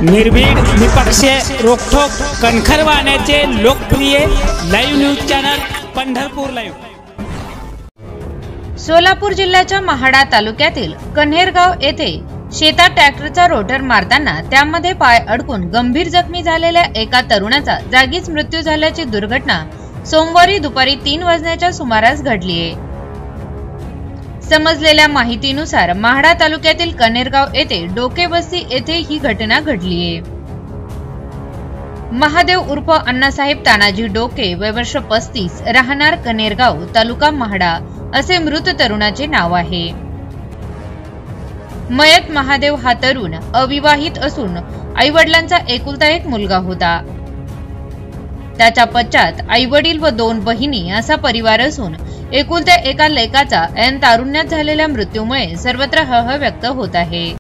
निर्भीड, निपक्षीय, रोखोक, कणखर वाहनाचे लोकप्रिय live news channel Pandharpur live. Solapur जिल्ह्याच्या महाडा तालुक्यातील कन्हेरगाव येथे शेतात ट्रॅक्टरचा रोटर मारताना त्यामध्ये पाय अडकून गंभीर जखमी झालेल्या एका तरुणाचा जागीच मृत्यू झाल्याची दुर्घटना सोमवारी दुपारी 3 वाजण्याच्या सुमारास घडली आहे। समजलेल्या माहितीनुसार महाडा तालुक्यातील कन्हेरगाव येथे डोकेबस्ती येथे ही घटना घडली आहे। महादेव उर्फ अण्णासाहेब तानाजी डोके, वय वर्ष 35, राहणार कन्हेरगाव, तालुका महाडा असे मृत तरुणाचे नाव आहे। मयत महादेव हा तरुण अविवाहित असून आई वडिलांचा एकुलता एक मुलगा होता। त्याच्या पश्चात आई वडील व 2 बहिणी असा परिवार असून एकुलत्या एका लेकाचा ऐन तारुण्यात झालेल्या मृत्यूमुळे सर्वत्र हळहळ व्यक्त होत आहे।